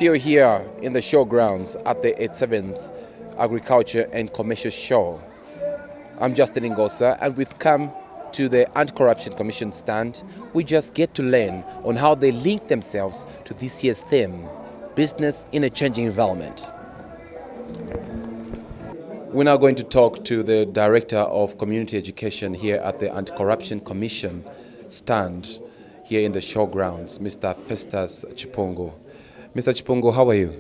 still here in the showgrounds at the 87th Agriculture and Commercial Show. I'm Justin Ngosa, and we've come to the Anti-Corruption Commission stand. We just get to learn on how they link themselves to this year's theme, business in a changing environment. We're now going to talk to the Director of Community Education here at the Anti-Corruption Commission stand here in the showgrounds, Mr. Festus Chipungu. Mr. Chipungu, how are you?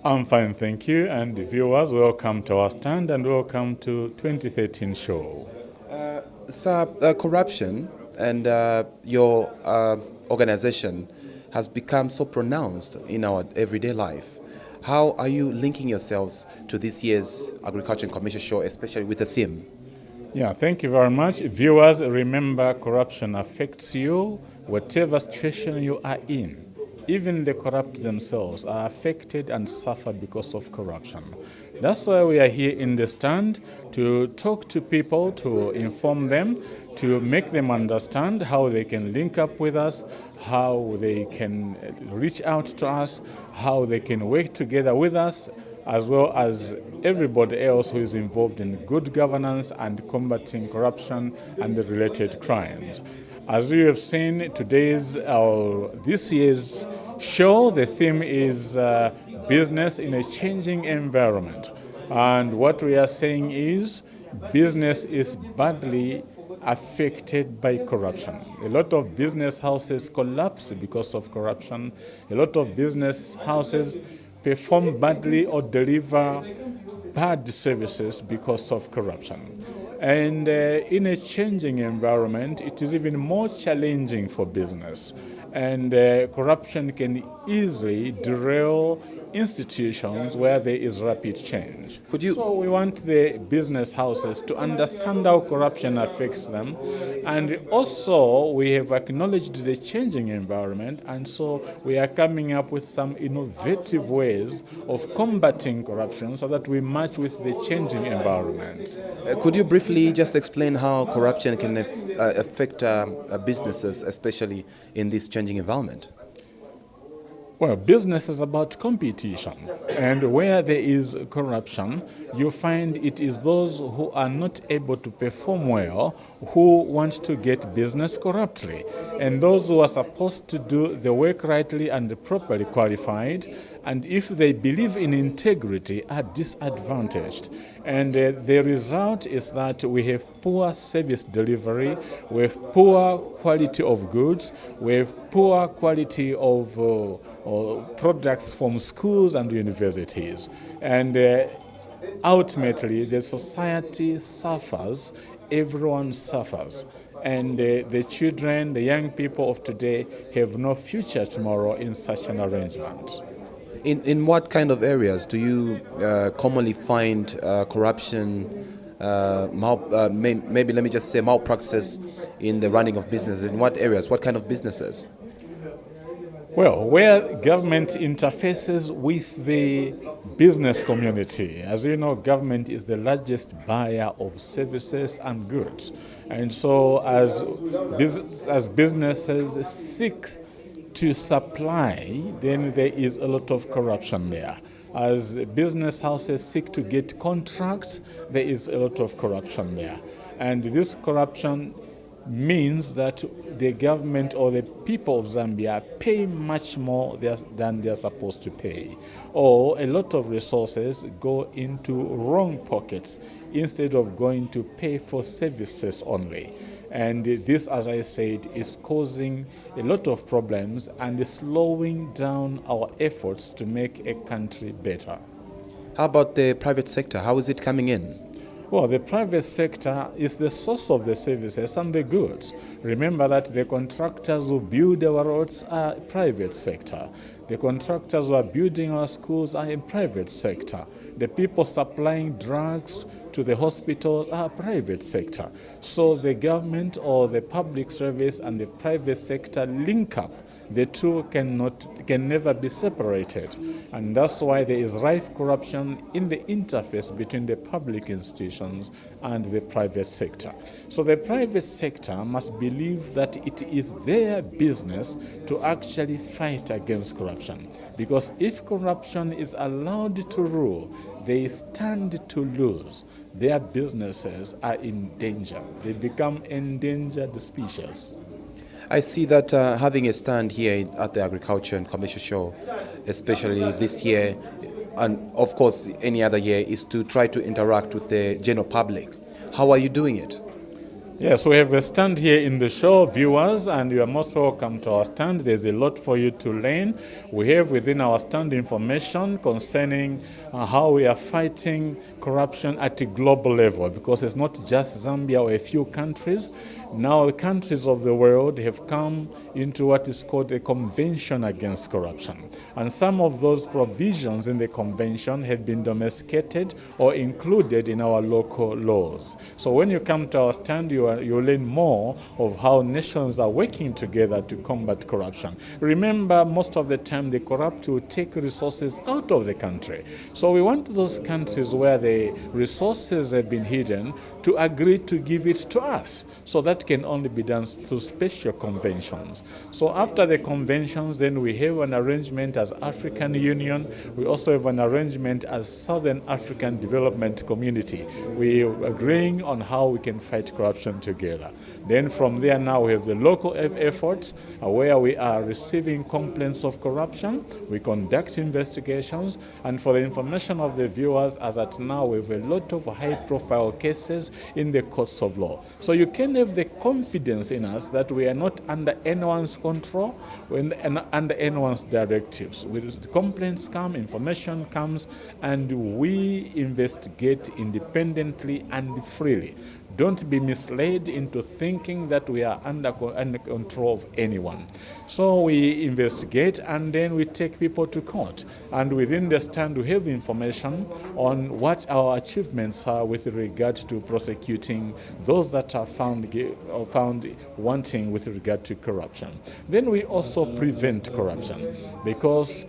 I'm fine, thank you. And viewers, welcome to our stand and welcome to 2013 show. Sir, corruption and your organization has become so pronounced in our everyday life. How are you linking yourselves to this year's Agriculture and Commercial Show, especially with the theme? Yeah, thank you very much. Viewers, remember corruption affects you, whatever situation you are in. Even the corrupt themselves are affected and suffer because of corruption. That's why we are here in the stand, to talk to people, to inform them, to make them understand how they can link up with us, how they can reach out to us, how they can work together with us, as well as everybody else who is involved in good governance and combating corruption and the related crimes. As you have seen, this year's show, the theme is business in a changing environment. And what we are saying is business is badly affected by corruption. A lot of business houses collapse because of corruption. A lot of business houses perform badly or deliver bad services because of corruption. And in a changing environment, it is even more challenging for business. And corruption can easily derail institutions where there is rapid change. So we want the business houses to understand how corruption affects them. And also we have acknowledged the changing environment, and so we are coming up with some innovative ways of combating corruption so that we match with the changing environment. Could you briefly just explain how corruption can affect businesses, especially in this changing environment? Well, business is about competition, and where there is corruption, you find it is those who are not able to perform well who want to get business corruptly, and those who are supposed to do the work rightly and properly qualified, and if they believe in integrity, are disadvantaged. And the result is that we have poor service delivery, we have poor quality of goods, we have poor quality of products from schools and universities. And ultimately, the society suffers, everyone suffers. And the children, the young people of today have no future tomorrow in such an arrangement. In what kind of areas do you commonly find corruption, maybe let me just say malpractices in the running of business? In what areas? What kind of businesses? Well, where government interfaces with the business community. As you know, government is the largest buyer of services and goods. And so as businesses seek to supply, then there is a lot of corruption there. As business houses seek to get contracts, there is a lot of corruption there. And this corruption means that the government or the people of Zambia pay much more than they're supposed to pay. Or a lot of resources go into wrong pockets instead of going to pay for services only. And this, as I said, is causing a lot of problems and slowing down our efforts to make a country better. How about the private sector? How is it coming in? Well, the private sector is the source of the services and the goods. Remember that the contractors who build our roads are private sector. The contractors who are building our schools are in private sector. The people supplying drugs to the hospitals are private sector. So the government or the public service and the private sector link up. The two can never be separated. And that's why there is rife corruption in the interface between the public institutions and the private sector. So the private sector must believe that it is their business to actually fight against corruption. Because if corruption is allowed to rule, they stand to lose. Their businesses are in danger. They become endangered species. I see that having a stand here at the Agriculture and Commercial Show, especially this year, and of course any other year, is to try to interact with the general public. How are you doing it? Yes, we have a stand here in the show, viewers, and you are most welcome to our stand. There's a lot for you to learn. We have within our stand information concerning how we are fighting corruption at a global level, because it's not just Zambia or a few countries. Now the countries of the world have come into what is called a convention against corruption. And some of those provisions in the convention have been domesticated or included in our local laws. So when you come to our stand, you learn more of how nations are working together to combat corruption. Remember, most of the time the corrupt will take resources out of the country. So we want those countries where the resources have been hidden to agree to give it to us. So that can only be done through special conventions. So after the conventions, then we have an arrangement as African Union. We also have an arrangement as Southern African Development Community. We are agreeing on how we can fight corruption together. Then from there now we have the local efforts where we are receiving complaints of corruption. We conduct investigations, and for the information of the viewers, as at now we have a lot of high-profile cases in the courts of law. So you can have the confidence in us that we are not under anyone's control and under anyone's directives. When the complaints come, information comes, and we investigate independently and freely. Don't be misled into thinking that we are under control of anyone. So we investigate, and then we take people to court. And within the stand, we have information on what our achievements are with regard to prosecuting those that are found wanting with regard to corruption. Then we also prevent corruption, because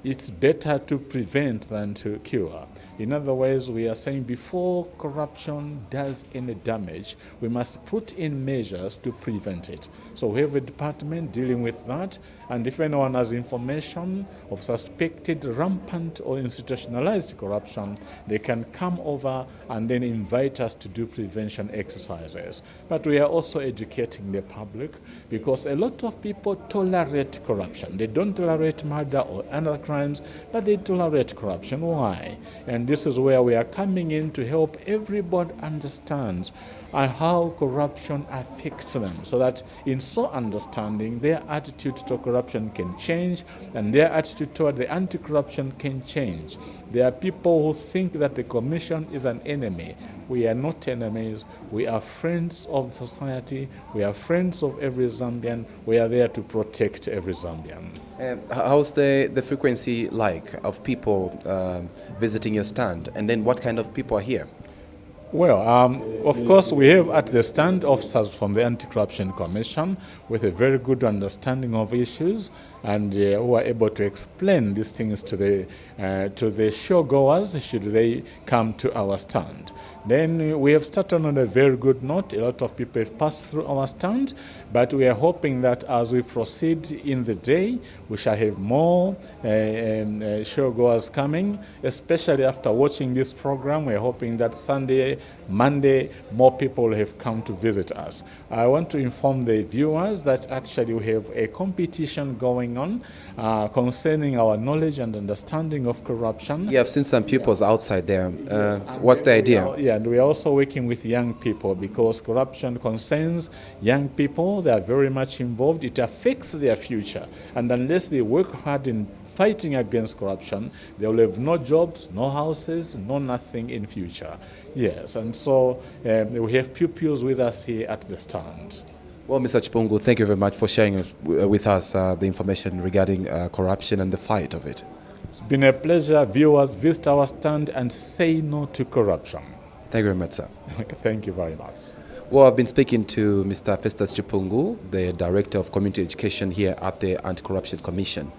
it's better to prevent than to cure. In other words, we are saying before corruption does any damage, we must put in measures to prevent it. So we have a department dealing with that, and if anyone has information of suspected rampant or institutionalized corruption, they can come over and then invite us to do prevention exercises. But we are also educating the public, because a lot of people tolerate corruption. They don't tolerate murder or other crimes, but they tolerate corruption. Why? And this is where we are coming in to help everybody understand how corruption affects them, so that in so understanding, their attitude to corruption can change, and their attitude toward the anti-corruption can change. There are people who think that the Commission is an enemy. We are not enemies. We are friends of society. We are friends of every Zambian. We are there to protect every Zambian. How's the frequency like of people visiting your stand, and then what kind of people are here? Well, of course, we have at the stand officers from the Anti-Corruption Commission with a very good understanding of issues, and who are able to explain these things to the showgoers should they come to our stand. Then we have started on a very good note. A lot of people have passed through our stand, but we are hoping that as we proceed in the day, we shall have more showgoers coming, especially after watching this program. We are hoping that Sunday, Monday, more people have come to visit us. I want to inform the viewers that actually we have a competition going on concerning our knowledge and understanding of corruption. Yeah, I've seen some pupils outside there. What's the idea? Yeah, and we are also working with young people, because corruption concerns young people. They are very much involved. It affects their future. And unless they work hard in fighting against corruption, they will have no jobs, no houses, no nothing in future. Yes, and so we have pupils with us here at the stand. Well, Mr. Chipungu, thank you very much for sharing with us the information regarding corruption and the fight of it. It's been a pleasure. Viewers, visit our stand and say no to corruption. Thank you very much, sir. Thank you very much. Well, I've been speaking to Mr. Festus Chipungu, the Director of Community Education here at the Anti-Corruption Commission.